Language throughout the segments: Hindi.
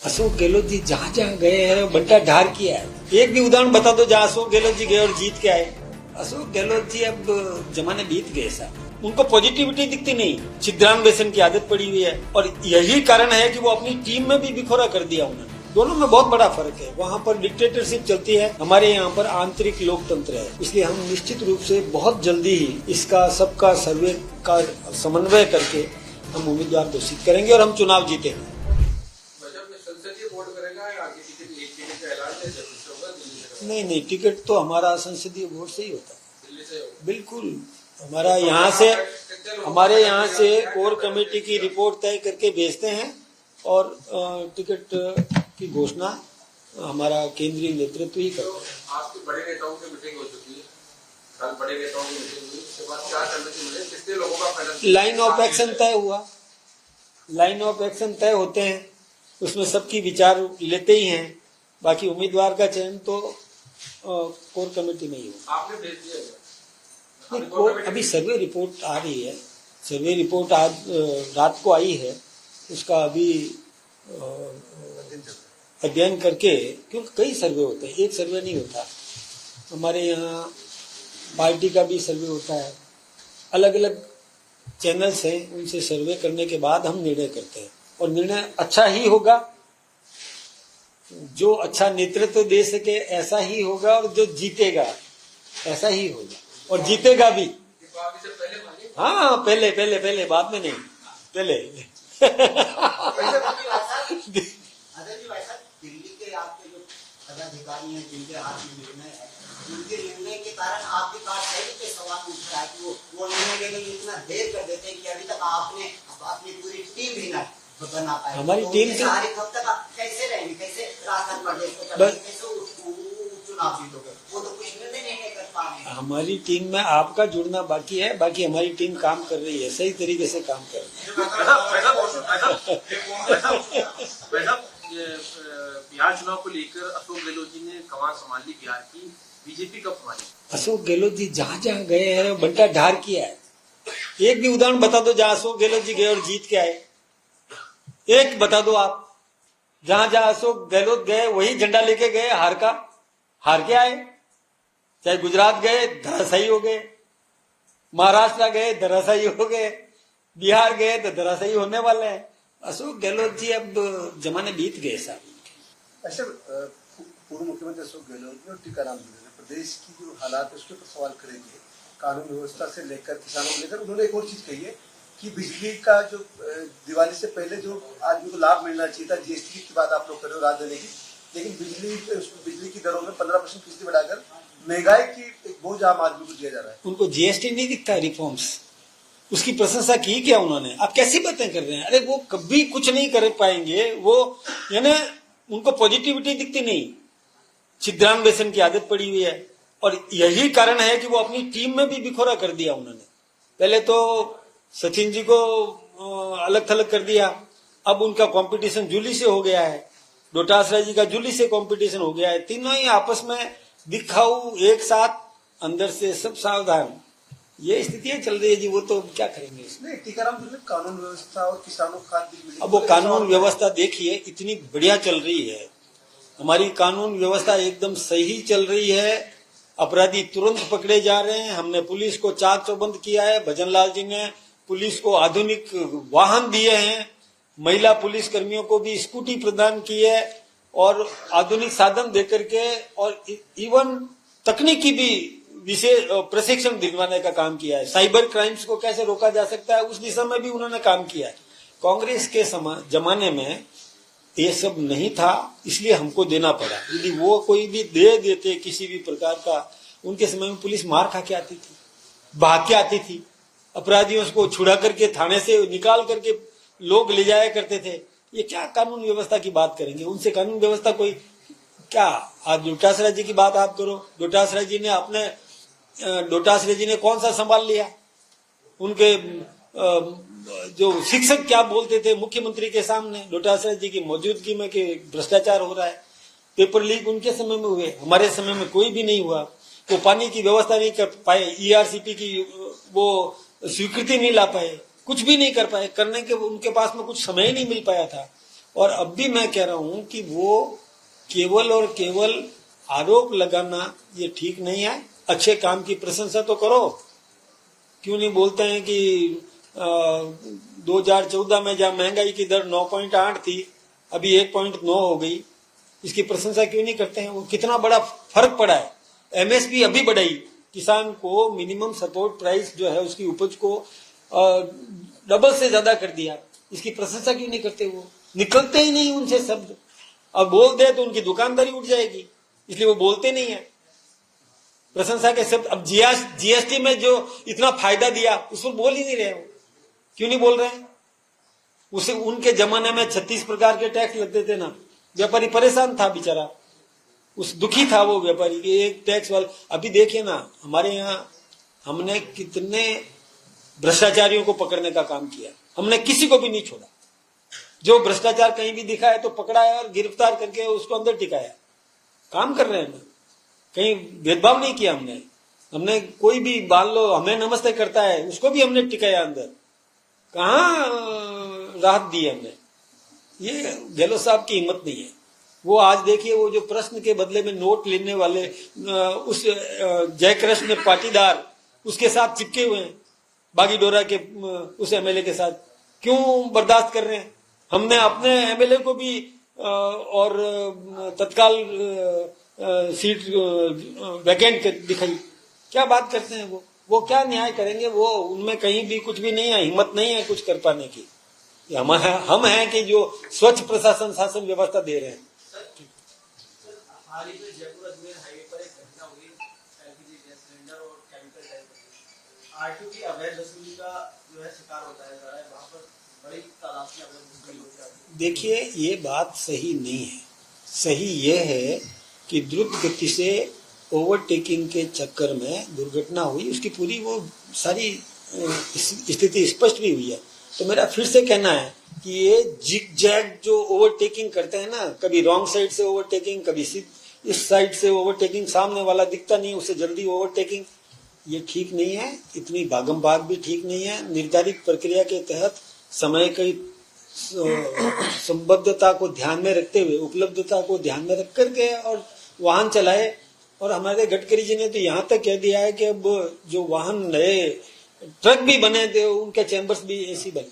अशोक गहलोत जी जहाँ जहाँ गए हैं बंटा ढार किया है। एक भी उदाहरण बता दो जहाँ अशोक गहलोत जी गए और जीत के आए। अशोक गहलोत जी अब जमाने बीत गए साहब, उनको पॉजिटिविटी दिखती नहीं, छिद्रान व्यसन की आदत पड़ी हुई है और यही कारण है कि वो अपनी टीम में भी बिखोरा कर दिया उन्होंने। दोनों में बहुत बड़ा फर्क है। वहाँ पर डिक्टेटरशिप चलती है, हमारे यहाँ पर आंतरिक लोकतंत्र है। इसलिए हम निश्चित रूप से बहुत जल्दी ही इसका सबका सर्वे का समन्वय करके हम उम्मीदवार घोषित करेंगे और हम चुनाव जीतेंगे। नहीं, टिकट तो हमारा संसदीय बोर्ड से ही होता है। बिल्कुल, हमारे यहाँ से कोर कमेटी की रिपोर्ट तय करके भेजते हैं और टिकट की घोषणा हमारा केंद्रीय नेतृत्व ही करता है। आपके बड़े नेताओं की मीटिंग हो चुकी है, कल बड़े नेताओं की मीटिंग हुई, उसके बाद क्या सहमति मिले, कितने लोगों का फाइनल लाइन ऑफ एक्शन तय हुआ। लाइन ऑफ एक्शन तय होते हैं, उसमें सबकी विचार लेते ही हैं। बाकी उम्मीदवार का चयन तो कोर कमेटी में ही हो। आपने भेज दिया नहीं, अभी सर्वे रिपोर्ट आ रही है। सर्वे रिपोर्ट आज रात को आई है, उसका अभी अध्ययन करके, क्योंकि कई सर्वे होते हैं, एक सर्वे नहीं होता। हमारे यहाँ पार्टी का भी सर्वे होता है, अलग अलग चैनल्स हैं, उनसे सर्वे करने के बाद हम निर्णय करते हैं और निर्णय अच्छा ही होगा। जो अच्छा नेतृत्व दे सके ऐसा ही होगा और जो जीतेगा ऐसा ही होगा और जीतेगा भी। हाँ, पहले बाद में नहीं, पहले दिल्ली के आपके जो पदाधिकारी हैं जिनके हाथ में निर्णय है, उनके निर्णय के कारण आपके पास पे सवाल उठ रहा है कि वो निर्णय लेने में इतना देर कर देते हैं कि अभी तक आपने अपनी पूरी टीम भी ना बना पाई। हमारी टीम से कब तक आप कैसे रहेंगे, कैसे राजस्थान प्रदेश को कैसे चुनाव जीतोगे? वो तो कुछ निर्णय नहीं कर पा रहे। हमारी टीम में आपका जुड़ना बाकी है, बाकी हमारी टीम काम कर रही है, सही तरीके से काम कर रही है। बिहार चुनाव को लेकर अशोक गहलोत जी ने कमान संभाली बिहार की, बीजेपी कब संभाली? अशोक गहलोत जी जहाँ जहाँ गए हैं बंटा ढार किया है। एक भी उदाहरण बता दो जहाँ अशोक गहलोत जी गए और जीत के आए। एक बता दो आप, जहां जहां अशोक गहलोत गए वही झंडा लेके गए, हार के आए। चाहे गुजरात गए धराशायी हो गए, महाराष्ट्र गए धराशायी हो गए, बिहार गए तो धराशायी होने वाले हैं। अशोक गहलोत जी अब जमाने बीत गए साहब। अच्छा, पूर्व मुख्यमंत्री अशोक गहलोत जी और टीकाराम जूली ने प्रदेश की जो हालात है उसके ऊपर सवाल खड़े किए, कानून व्यवस्था से लेकर किसानों को लेकर। उन्होंने एक और चीज कही है कि बिजली का जो दिवाली से पहले जो आदमी को लाभ मिलना चाहिए था, जीएसटी की बात आप लोग कर रहे हो रात देने की, लेकिन बिजली की दरों में 15% फीसदी बढ़ाकर महंगाई की एक बोझ आम आदमी को दिया जा रहा है। उनको जीएसटी नहीं दिखता, रिफॉर्म्स, उसकी प्रशंसा की क्या उन्होंने? आप कैसी बातें कर रहे हैं? अरे वो कभी कुछ नहीं कर पाएंगे, वो यानी उनको पॉजिटिविटी दिखती नहीं, छिद्रान व्यसन की आदत पड़ी हुई है और यही कारण है कि वो अपनी टीम में भी बिखोरा कर दिया उन्होंने। पहले तो सचिन जी को अलग थलग कर दिया, अब उनका कंपटीशन जूली से हो गया है, डोटासरा जी का जूली से कंपटीशन हो गया है। तीनों ही आपस में दिखाऊ, एक साथ, अंदर से सब सावधान, ये स्थितियां चल रही है जी। वो तो क्या करेंगे इसमें? टीकाराम जूली कानून व्यवस्था और किसानों का, अब वो कानून व्यवस्था देखिए इतनी बढ़िया चल रही है, हमारी कानून व्यवस्था एकदम सही चल रही है, अपराधी तुरंत पकड़े जा रहे हैं। हमने पुलिस को चाक चौबंद किया है, भजनलाल जी ने पुलिस को आधुनिक वाहन दिए हैं, महिला पुलिस कर्मियों को भी स्कूटी प्रदान की है और आधुनिक साधन देकर के और इवन तकनीकी भी विशेष प्रशिक्षण दिलवाने का काम किया है। साइबर क्राइम्स को कैसे रोका जा सकता है उस दिशा में भी उन्होंने काम किया है। कांग्रेस के जमाने में ये सब नहीं था, इसलिए हमको देना पड़ा। यदि वो कोई भी दे देते किसी भी प्रकार का, उनके समय में पुलिस मार खा के आती थी, भाग के आती थी, अपराधियों को छुड़ा करके थाने से निकाल करके लोग ले जाया करते थे। ये क्या कानून व्यवस्था की बात करेंगे? उनसे कानून व्यवस्था कोई क्या? आज डोटासरा जी की बात आप करो, डोटासरा जी ने कौन सा संभाल लिया? उनके जो शिक्षक क्या बोलते थे मुख्यमंत्री के सामने डोटासरा जी की मौजूदगी में कि भ्रष्टाचार हो रहा है। पेपर लीक उनके समय में हुए, हमारे समय में कोई भी नहीं हुआ। वो पानी की व्यवस्था नहीं कर पाए, ईआरसीपी की वो स्वीकृति नहीं ला पाए, कुछ भी नहीं कर पाए, करने के उनके पास में कुछ समय ही नहीं मिल पाया था। और अब भी मैं कह रहा हूं कि वो केवल और केवल आरोप लगाना ये ठीक नहीं है। अच्छे काम की प्रशंसा तो करो। क्यों नहीं बोलते हैं कि 2014 में जब महंगाई की दर 9.8 थी, अभी 1.9 हो गई, इसकी प्रशंसा क्यों नहीं करते हैं? वो कितना बड़ा फर्क पड़ा है। एमएसपी अभी बढ़ाई, किसान को मिनिमम सपोर्ट प्राइस जो है उसकी उपज को डबल से ज्यादा कर दिया, इसकी प्रशंसा क्यों नहीं करते? वो निकलते ही नहीं उनसे शब्द। अब बोल दे तो उनकी दुकानदारी उठ जाएगी, इसलिए वो बोलते नहीं है प्रशंसा के शब्द। अब जीएसटी में जो इतना फायदा दिया उस पर बोल ही नहीं रहे हो। क्यों नहीं बोल रहे हैं? उसे उनके जमाने में 36 प्रकार के टैक्स लगते थे ना, व्यापारी परेशान था बेचारा, उस दुखी था वो व्यापारी कि एक टैक्स वाले। अभी देखिए ना, हमारे यहाँ हमने कितने भ्रष्टाचारियों को पकड़ने का काम किया, हमने किसी को भी नहीं छोड़ा। जो भ्रष्टाचार कहीं भी दिखा है तो पकड़ाया और गिरफ्तार करके उसको अंदर टिकाया। काम कर रहे हैं ना, कहीं भेदभाव नहीं किया हमने। हमने कोई भी मान लो हमें नमस्ते करता है उसको भी हमने टिकाया अंदर। कहाँ राहत दी हमने? ये गहलोत साहब की हिम्मत नहीं है। वो आज देखिए, वो जो प्रश्न के बदले में नोट लेने वाले उस जयकृष्ण पाटीदार उसके साथ चिपके हुए हैं, बागीडोरा के उस एमएलए के साथ। क्यों बर्दाश्त कर रहे हैं? हमने अपने एमएलए को भी और तत्काल सीट वैकेंट दिखाई। क्या बात करते हैं वो क्या न्याय करेंगे? वो उनमें कहीं भी कुछ भी नहीं है, हिम्मत नहीं है कुछ कर पाने की। हम हैं कि जो स्वच्छ प्रशासन शासन व्यवस्था दे रहे हैं। हाल ही में जयपुर अजमेर हाईवे पर एक घटना हुई, एलपीजी गैस सिलेंडर और केमिकल टैंक आरटीओ की अवैध वसूली का जो है शिकार होता है, वहां पर बड़ी तादाद में अवैध वसूली हो जाती है। देखिए, ये बात सही नहीं है। सही ये है कि द्रुत गति से ओवरटेकिंग के चक्कर में दुर्घटना हुई, उसकी पूरी वो सारी स्थिति स्पष्ट भी हुई है। तो मेरा फिर से कहना है कि ये जिग जैग जो ओवरटेकिंग करते हैं ना, कभी रॉन्ग साइड से ओवरटेकिंग, कभी इस साइड से ओवरटेकिंग, सामने वाला दिखता नहीं उसे जल्दी ओवरटेकिंग, ये ठीक नहीं है। इतनी भागम भाग भी ठीक नहीं है। निर्धारित प्रक्रिया के तहत समय की संबद्धता को ध्यान में रखते हुए, उपलब्धता को ध्यान में रख करके और वाहन चलाए। और हमारे गडकरी जी ने तो यहाँ तक कह दिया है कि अब जो वाहन नए ट्रक भी बने थे उनके चैम्बर्स भी एसी बने।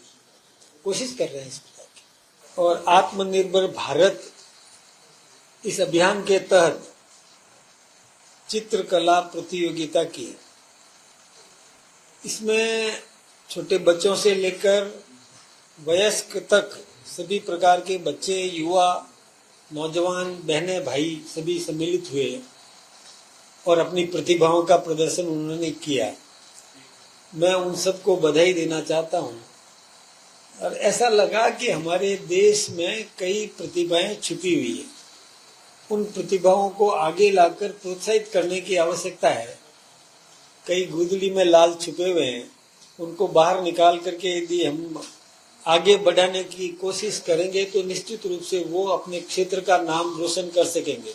कोशिश कर रहे हैं इस प्रकार की। और आत्मनिर्भर भारत इस अभियान के तहत चित्रकला प्रतियोगिता की, इसमें छोटे बच्चों से लेकर वयस्क तक सभी प्रकार के बच्चे, युवा, नौजवान, बहनें, भाई सभी सम्मिलित हुए और अपनी प्रतिभाओं का प्रदर्शन उन्होंने किया। मैं उन सबको बधाई देना चाहता हूं। और ऐसा लगा कि हमारे देश में कई प्रतिभाएं छुपी हुई है। उन प्रतिभाओं को आगे लाकर प्रोत्साहित करने की आवश्यकता है। कई गुदड़ी में लाल छुपे हुए हैं, उनको बाहर निकाल करके यदि हम आगे बढ़ाने की कोशिश करेंगे तो निश्चित रूप से वो अपने क्षेत्र का नाम रोशन कर सकेंगे।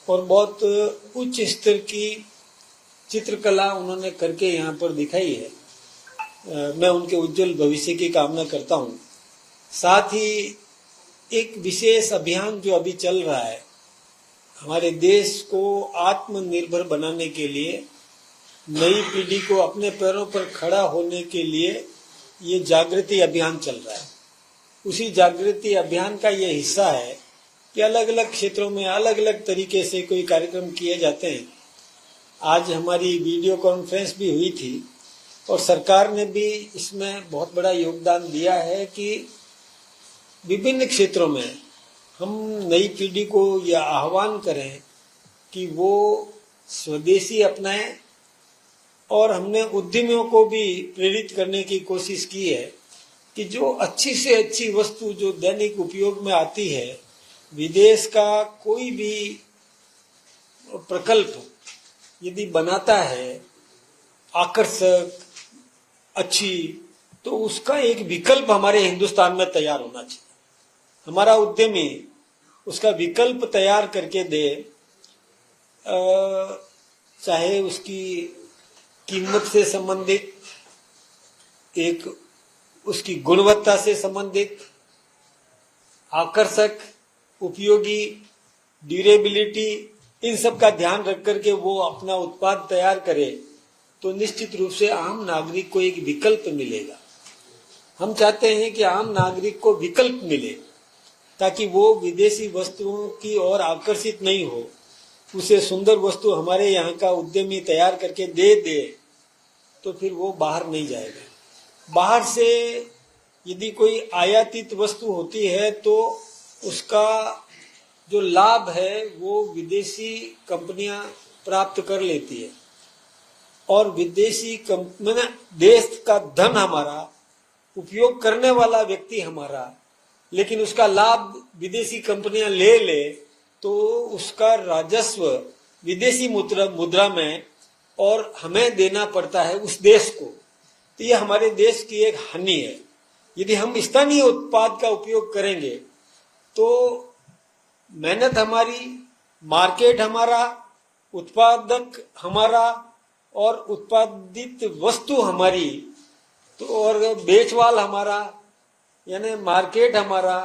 और बहुत उच्च स्तर की चित्रकला उन्होंने करके यहाँ पर दिखाई है। मैं उनके उज्जवल भविष्य की कामना करता हूँ। साथ ही एक विशेष अभियान जो अभी चल रहा है, हमारे देश को आत्मनिर्भर बनाने के लिए, नई पीढ़ी को अपने पैरों पर खड़ा होने के लिए ये जागृति अभियान चल रहा है। उसी जागृति अभियान का ये हिस्सा है कि अलग अलग क्षेत्रों में अलग अलग तरीके से कोई कार्यक्रम किए जाते हैं। आज हमारी वीडियो कॉन्फ्रेंस भी हुई थी और सरकार ने भी इसमें बहुत बड़ा योगदान दिया है कि विभिन्न क्षेत्रों में हम नई पीढ़ी को यह आह्वान करें कि वो स्वदेशी अपनाएं। और हमने उद्यमियों को भी प्रेरित करने की कोशिश की है कि जो अच्छी से अच्छी वस्तु जो दैनिक उपयोग में आती है, विदेश का कोई भी प्रकल्प यदि बनाता है आकर्षक, अच्छी, तो उसका एक विकल्प हमारे हिंदुस्तान में तैयार होना चाहिए। हमारा उद्यमी उसका विकल्प तैयार करके दे, चाहे उसकी कीमत से संबंधित, एक उसकी गुणवत्ता से संबंधित, आकर्षक, उपयोगी, ड्यूरेबिलिटी, इन सब का ध्यान रख करके वो अपना उत्पाद तैयार करे तो निश्चित रूप से आम नागरिक को एक विकल्प मिलेगा। हम चाहते हैं कि आम नागरिक को विकल्प मिले ताकि वो विदेशी वस्तुओं की ओर आकर्षित नहीं हो, उसे सुंदर वस्तु हमारे यहाँ का उद्यमी तैयार करके दे तो फिर वो बाहर नहीं जाएगा। बाहर से यदि कोई आयातित वस्तु होती है तो उसका जो लाभ है वो विदेशी कंपनियां प्राप्त कर लेती है और विदेशी कंपनी, देश का धन हमारा, उपयोग करने वाला व्यक्ति हमारा, लेकिन उसका लाभ विदेशी कंपनियां ले तो उसका राजस्व विदेशी मुद्रा में और हमें देना पड़ता है उस देश को। तो ये हमारे देश की एक हानि है। यदि हम स्थानीय उत्पाद का उपयोग करेंगे तो मेहनत हमारी, मार्केट हमारा, उत्पादक हमारा और उत्पादित वस्तु हमारी, तो और बेचवाल हमारा, यानी मार्केट हमारा,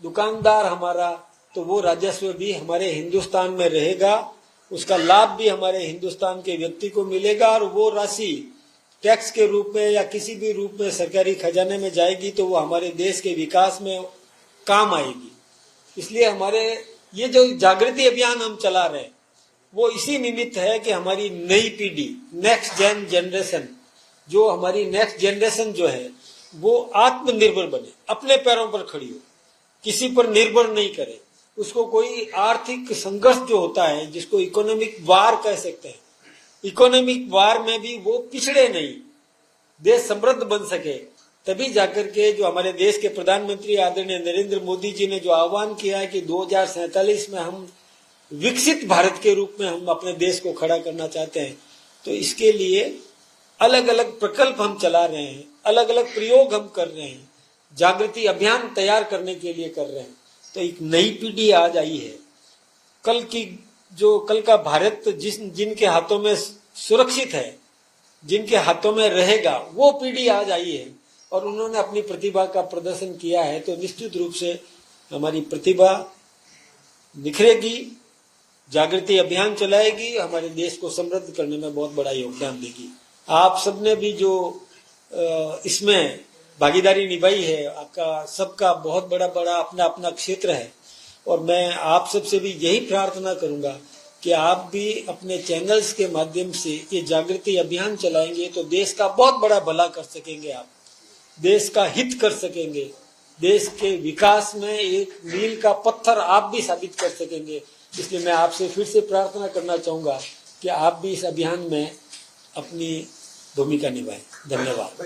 दुकानदार हमारा, तो वो राजस्व भी हमारे हिंदुस्तान में रहेगा, उसका लाभ भी हमारे हिंदुस्तान के व्यक्ति को मिलेगा और वो राशि टैक्स के रूप में या किसी भी रूप में सरकारी खजाने में जाएगी तो वो हमारे देश के विकास में काम आएगी। इसलिए हमारे ये जो जागृति अभियान हम चला रहे हैं वो इसी निमित्त है कि हमारी नई पीढ़ी, नेक्स्ट जनरेशन, जो हमारी नेक्स्ट जनरेशन जो है वो आत्मनिर्भर बने, अपने पैरों पर खड़ी हो, किसी पर निर्भर नहीं करे, उसको कोई आर्थिक संघर्ष जो होता है जिसको इकोनॉमिक वार कह सकते हैं, इकोनॉमिक वार में भी वो पिछड़े नहीं, देश समृद्ध बन सके। तभी जाकर के जो हमारे देश के प्रधानमंत्री आदरणीय नरेंद्र मोदी जी ने जो आह्वान किया है कि 2047 में हम विकसित भारत के रूप में हम अपने देश को खड़ा करना चाहते हैं, तो इसके लिए अलग अलग प्रकल्प हम चला रहे हैं, अलग अलग प्रयोग हम कर रहे हैं, जागृति अभियान तैयार करने के लिए कर रहे हैं। तो एक नई पीढ़ी आज आई है, कल का भारत जिनके हाथों में सुरक्षित है, जिनके हाथों में रहेगा, वो पीढ़ी आज आई है और उन्होंने अपनी प्रतिभा का प्रदर्शन किया है। तो निश्चित रूप से हमारी प्रतिभा निखरेगी, जागृति अभियान चलाएगी, हमारे देश को समृद्ध करने में बहुत बड़ा योगदान देगी। आप सबने भी जो इसमें भागीदारी निभाई है, आपका सबका बहुत बड़ा अपना अपना क्षेत्र है और मैं आप सबसे भी यही प्रार्थना करूंगा कि आप भी अपने चैनल्स के माध्यम से ये जागृति अभियान चलाएंगे तो देश का बहुत बड़ा भला कर सकेंगे, आप देश का हित कर सकेंगे, देश के विकास में एक मील का पत्थर आप भी साबित कर सकेंगे। इसलिए मैं आपसे फिर से प्रार्थना करना चाहूंगा कि आप भी इस अभियान में अपनी भूमिका निभाएं। धन्यवाद।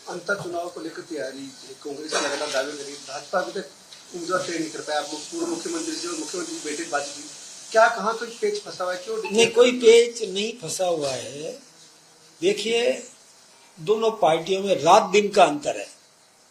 अंतर चुनाव को लेकर तैयारी, कांग्रेस ने लगातार दावे करी, भाजपा अभी तक उम्मीदवार तय नहीं कर पाया। पूर्व मुख्यमंत्री जी और मुख्यमंत्री की बैठक बातचीत, क्या कहाँ तो पेच फंसा हुआ है? क्यों नहीं, कोई पेच नहीं फंसा हुआ है। देखिए, दोनों पार्टियों में रात दिन का अंतर है।